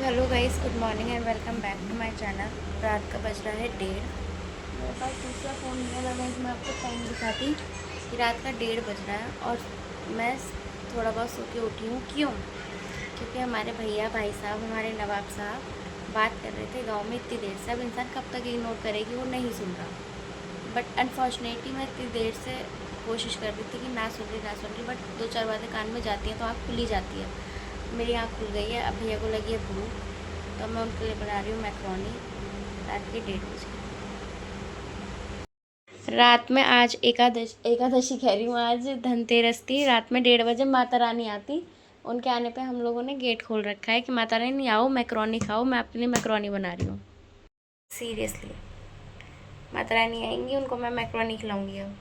Hello guys, good morning and welcome back to my channel. रात का बज रहा है 1:30। मेरे पास दूसरा फ़ोन नहीं है, अदरवाइज़ मैं आपको टाइम दिखाती कि रात का 1:30 बज रहा है और मैं थोड़ा बहुत सो के उठी हूँ। क्यों? क्योंकि हमारे भैया भाई साहब, हमारे नवाब साहब बात कर रहे थे गाँव में इतनी देर से। अब इंसान कब तक इग्नोर करेगी, वो नहीं सुन रहा। बट अनफॉर्चुनेटली मैं इतनी देर से कोशिश कर रही थी कि ना सुन रही, बट दो चार बातें कान में जाती हैं तो आँख खुली जाती है। मेरी आँख खुल गई है। अब भैया को लगी है भूख, तो मैं उनके लिए बना रही हूँ मैक्रोनी। रात के 1:30 बजे रात में, आज एकादशी कह रही हूँ, आज धनतेरस थी। रात में 1:30 बजे माता रानी आती, उनके आने पे हम लोगों ने गेट खोल रखा है कि माता रानी आओ, मैक्रोनी खाओ। मैं आपके लिए मैक्रोनी बना रही हूँ, सीरियसली। माता रानी आएंगी, उनको मैं मैक्रोनी खिलाऊंगी। अब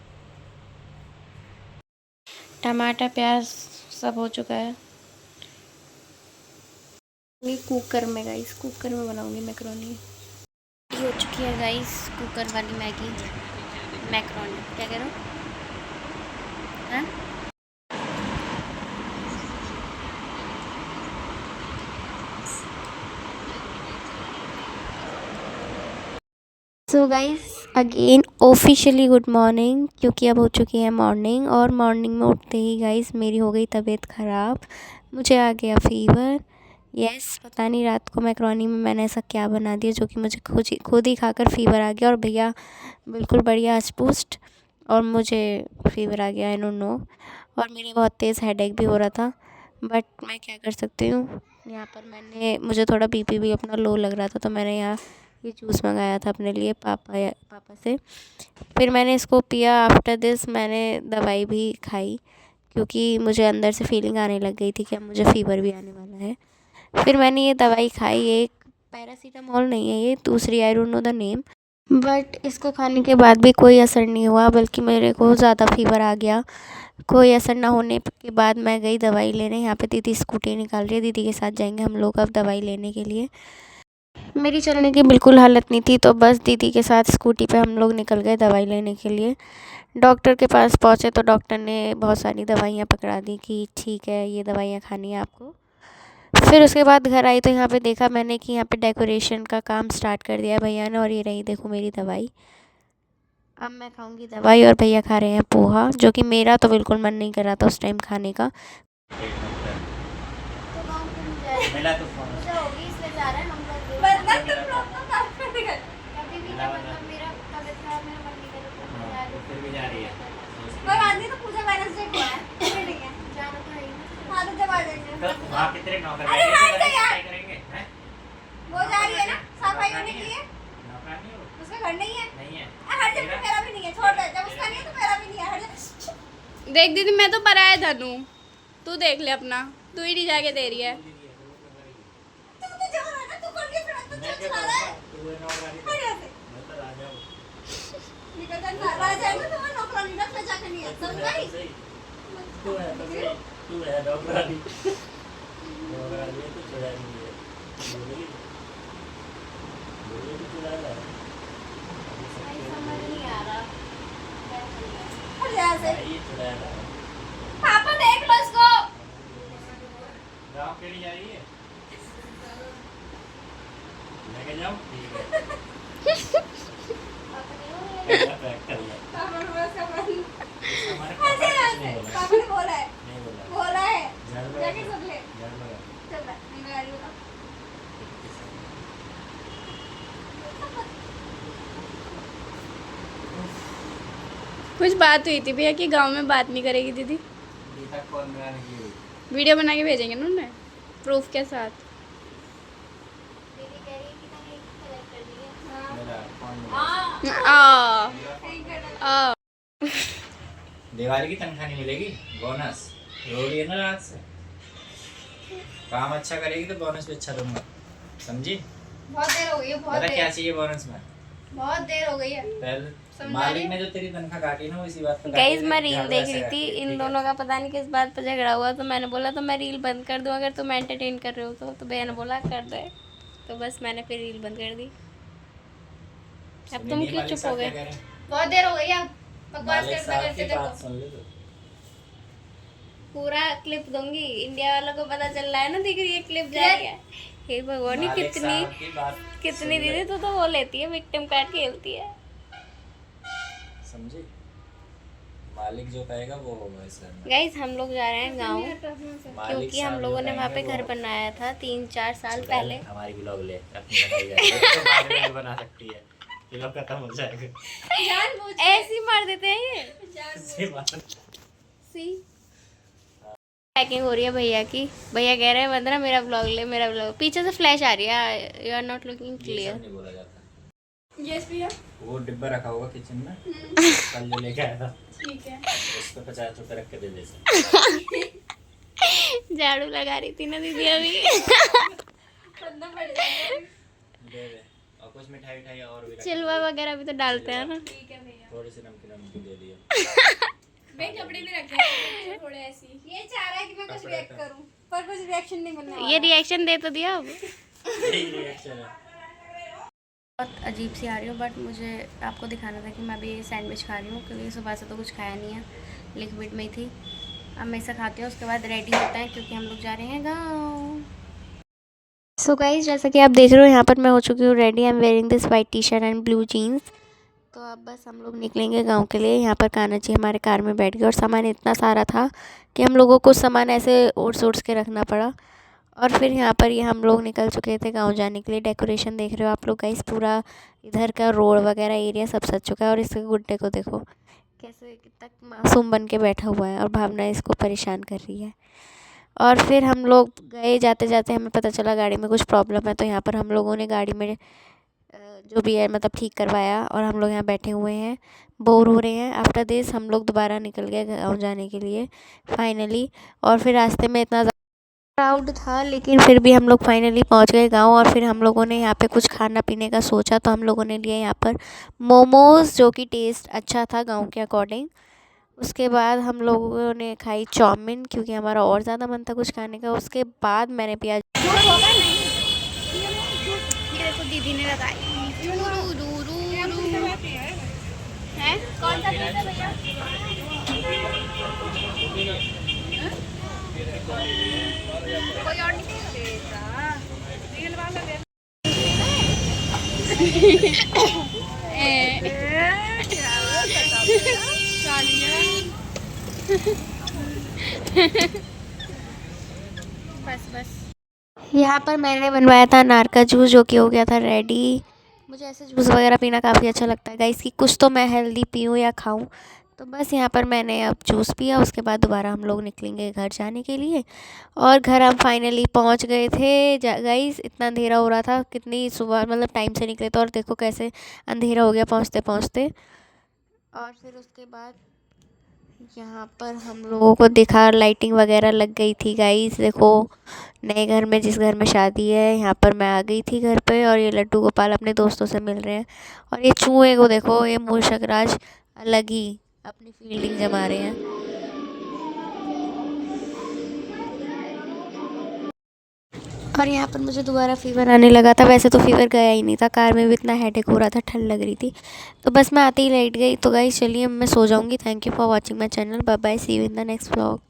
टमाटर प्याज सब हो चुका है। ये कुकर में गाइस, कुकर में बनाऊंगी मैक्रोनी। हो चुकी है गाइस कुकर वाली मैगी मैक्रोनी। क्या कह रहा हूँ? हाँ, so guys again officially good morning, क्योंकि अब हो चुकी है मॉर्निंग। और मॉर्निंग में उठते ही गाइस मेरी हो गई तबीयत ख़राब, मुझे आ गया फीवर। यस, पता नहीं रात को मैक्रोनी में मैंने ऐसा क्या बना दिया जो कि मुझे खुद ही खाकर फीवर आ गया। और भैया बिल्कुल बढ़िया पुष्ट, और मुझे फीवर आ गया, आई डोंट नो। और मेरे बहुत तेज़ हेडेक भी हो रहा था, बट मैं क्या कर सकती हूँ। यहाँ पर मुझे थोड़ा बीपी भी अपना लो लग रहा था, तो मैंने यहाँ ये जूस मंगाया था अपने लिए पापा से। फिर मैंने इसको पिया। आफ्टर दिस मैंने दवाई भी खाई, क्योंकि मुझे अंदर से फीलिंग आने लग गई थी कि अब मुझे फ़ीवर भी आने वाला है। फिर मैंने ये दवाई खाई, एक पैरासीटामोल नहीं है, ये दूसरी, I don't know the name. But इसको खाने के बाद भी कोई असर नहीं हुआ, बल्कि मेरे को ज़्यादा फीवर आ गया। कोई असर ना होने के बाद मैं गई दवाई लेने। यहाँ पे दीदी स्कूटी निकाल रही है, दीदी के साथ जाएंगे हम लोग अब दवाई लेने के लिए। मेरी चलने की बिल्कुल हालत नहीं थी, तो बस दीदी के साथ स्कूटी पे हम लोग निकल गए दवाई लेने के लिए। डॉक्टर के पास पहुँचे तो डॉक्टर ने बहुत सारी दवाइयाँ पकड़ा दी कि ठीक है, ये दवाइयाँ खानी है आपको। फिर उसके बाद घर आई तो यहाँ पे देखा मैंने कि यहाँ पे डेकोरेशन का काम स्टार्ट कर दिया है भैया ने। और ये रही देखो मेरी दवाई। अब मैं खाऊंगी दवाई और भैया खा रहे हैं पोहा, जो कि मेरा तो बिल्कुल मन नहीं कर रहा था उस टाइम खाने का। तो गाँव पे मिला तो पूजा होगी, इसलिए जा रहे हैं हम लोग। कभी भी क्या मतलब, मेरा तबीयत खराब, मेरा मन नहीं कर रहा था, मैं जा रही हूँ। फिर भी जा रही है। कोई बात नहीं, तो पूजा वेडनेसडे को है, फिर नहीं है जाना तो है ही ना। हाँ, तो जब आ जाएंगे तो वहाँ कितने नौकर बैठे हैं, अरे यार करेंगे हैं? वो जा रही है ना सफाई करने के लिए। नौकर नहीं हो, उसका घर नहीं है। नहीं है, हर जगह मेरा भी नहीं है, छोड़ दे। जब उसका नहीं है तो मेरा भी नहीं है, हर जगह। देख दीदी, मैं तो पराया धनु, तू देख ले अपना, तू ही नहीं जाके दे रही है। तू तो जा रहा है ना, तू कौन के फ्रेंड तो चल रहा है। तू है नौकरानी, हट यहाँ से। मैं तो राजा हूँ। निकल जा, राजा है ना, तो मैं नौकरानी ना, मैं जाके नहीं है, समझ गई? तू है तो सही, तू है नौकरानी। नौकरानी तो चुरा नहीं है, बोली बोली तो चुरा रहा है। समझ नहीं आ रहा हट यहाँ से। ये चुरा रहा है। पापा देख लो इसको। गाँव के लिए जा रही है, लेके जाओ। ठीक है। पैक कर ले। पापा ने बोला इसका मन। हमारे पापा ने बोला। पापा ने बोला है, नहीं बोला। बोला है। घर में जाके सुन ले। घर में चल बैठ, मैं आ रही हूँ। कुछ बात हुई थी भैया कि गांव में बात नहीं करेगी दीदी। गीता कॉल में आने की हुई। वीडियो बना के भेजेंगे ना उन्हें, प्रूफ के साथ। दीदी कह रही है कि मैंने एक सेलेक्ट कर लिया। मेरा फोन आ दिवाली की तनख्वाह नहीं मिलेगी, बोनस रो रही है ना रात से। काम अच्छा करेगी तो बोनस भी अच्छा दूंगा, समझी? बहुत देर हो गई है, बहुत पता देर। क्या चाहिए बोनस में? बहुत देर हो गई है। पहले मालिक ने जो तेरी तनख्वाह काटी ना, वो इसी बात पे गाइस मैं रील देख रही थी, इन दोनों का पता नहीं किस बात पर झगड़ा हुआ, तो मैंने बोला तो मैं रील बंद कर दूं अगर तुम एंटरटेन कर रहे हो तो भैया ने बोला कर दे, तो बस मैंने फिर रील बंद कर दी। अब तुम क्यों चुप हो गए? बहुत देर हो गई है, बकवास करते करते। पूरा क्लिप दूंगी, इंडिया वालों को पता चल रहा है ना, दिख रही है क्लिप जा रही है। हे भगवान, ये मालिक कितनी साहब की बात कितनी सुन ले। दीदी, तू तो वो लेती है, विक्टिम कार्ड खेलती है। समझी? मालिक जो कहेगा वो होगा इस घर में। गाइस हम लोग जा रहे हैं गाँव, मालिक क्योंकि हम साहब जो लोगों ने वहाँ पे कहेंगे घर वो बनाया था 3-4 साल चुड़ैल पहले। हमारी ब्लॉग ले अपनी बनाई जाएगी तो बाद में भी बना सकती है, ब्लॉग खत्म हो जाएगा। ऐसे ही मार देते हैं ये। सही बात है। सी पैकिंग हो रही है भैया की। भैया कह रहे हैं वंदना मेरा ब्लॉग ले, मेरा ब्लॉग। पीछे से फ्लैश आ रही है, यू आर नॉट लुकिंग ये सब क्लियर। नहीं बोला जाता। यस भैया। वो डिब्बा रखा होगा किचन में, कल जो लेके आया था, ठीक है। उस पर 50 रुपए रख के दे दे से। झाड़ू लगा रही थी ना दीदी अभी। बंदा बढ़ जाएगा। दे दे और कुछ मिठाई उठाई और भी रख चिलवा वगैरह भी तो डालते हैं ना। ठीक है भैया। थोड़ी सी नमकीन नमकीन दे दिया। भाई कपड़े भी रखे हैं थोड़े ऐसे ही। ये चाह रहा है कि मैं कुछ कपड़े रिएक्ट का। करूं, पर कुछ रिएक्शन नहीं बनने वाला। ये रिएक्शन दे तो दिया अब। यही रिएक्शन है। बहुत अजीब सी आ रही हूँ, बट मुझे आपको दिखाना था कि मैं अभी सैंडविच खा रही हूँ, क्योंकि सुबह से तो कुछ खाया नहीं है, लिक्विड में ही थी। अब मैं इसे खाती हूँ, उसके बाद रेडी होता है, क्योंकि हम लोग जा रहे हैं गाँव। सो गाइस, जैसा कि आप देख रहे हो यहाँ पर मैं हो चुकी हूँ ready. I am wearing this white T shirt and blue jeans. तो अब बस हम लोग निकलेंगे गांव के लिए। यहाँ पर कान्हा जी हमारे कार में बैठ गए, और सामान इतना सारा था कि हम लोगों को सामान ऐसे ओट्स ओट्स के रखना पड़ा। और फिर यहाँ पर ये हम लोग निकल चुके थे गांव जाने के लिए। डेकोरेशन देख रहे हो आप लोग गाइस, पूरा इधर का रोड वगैरह एरिया सब सज चुका है। और इसके गुड्डे को देखो कैसे कितना मासूम बन के बैठा हुआ है, और भावना इसको परेशान कर रही है। और फिर हम लोग गए, जाते जाते हमें पता चला गाड़ी में कुछ प्रॉब्लम है, तो यहाँ पर हम लोगों ने गाड़ी में जो भी है मतलब ठीक करवाया, और हम लोग यहाँ बैठे हुए हैं, बोर हो रहे हैं। आफ्टर दिस हम लोग दोबारा निकल गए गाँव जाने के लिए फाइनली। और फिर रास्ते में इतना क्राउड था, लेकिन फिर भी हम लोग फाइनली पहुँच गए गाँव। और फिर हम लोगों ने यहाँ पे कुछ खाना पीने का सोचा, तो हम लोगों ने लिए यहाँ पर मोमोज़, जो कि टेस्ट अच्छा था गाँव के अकॉर्डिंग। उसके बाद हम लोगों ने खाई चाउमीन, क्योंकि हमारा और ज़्यादा मन था कुछ खाने का। उसके बाद मैंने पिया। देखो दीदी ने लगाई है। कौन सा चीज़ है भैया? कोई और नहीं देगा। रियल वाला दे। बस बस। यहाँ पर मैंने बनवाया था अनार का जूस, जो कि हो गया था रेडी। मुझे ऐसे जूस वगैरह पीना काफ़ी अच्छा लगता है गाइस, कि कुछ तो मैं हेल्दी पीऊँ या खाऊँ। तो बस यहाँ पर मैंने अब जूस पिया। उसके बाद दोबारा हम लोग निकलेंगे घर जाने के लिए। और घर हम फाइनली पहुँच गए थे गाइस। इतना अंधेरा हो रहा था, कितनी सुबह मतलब टाइम से निकले थे, और देखो कैसे अंधेरा हो गया पहुँचते पहुँचते। और फिर उसके बाद यहाँ पर हम लोगों को दिखा, लाइटिंग वगैरह लग गई थी गाइस। देखो नए घर में, जिस घर में शादी है, यहाँ पर मैं आ गई थी घर पे। और ये लड्डू गोपाल अपने दोस्तों से मिल रहे हैं। और ये चूहे को देखो, ये मूषक राज अलग ही अपनी फील्डिंग जमा रहे हैं। और यहाँ पर मुझे दोबारा फीवर आने लगा था। वैसे तो फीवर गया ही नहीं था, कार में भी इतना हेडेक हो रहा था, ठंड लग रही थी। तो बस मैं आते ही लेट गई। तो गाइस चलिए मैं सो जाऊँगी। Thank you for watching my channel. Bye bye, see you in the next vlog.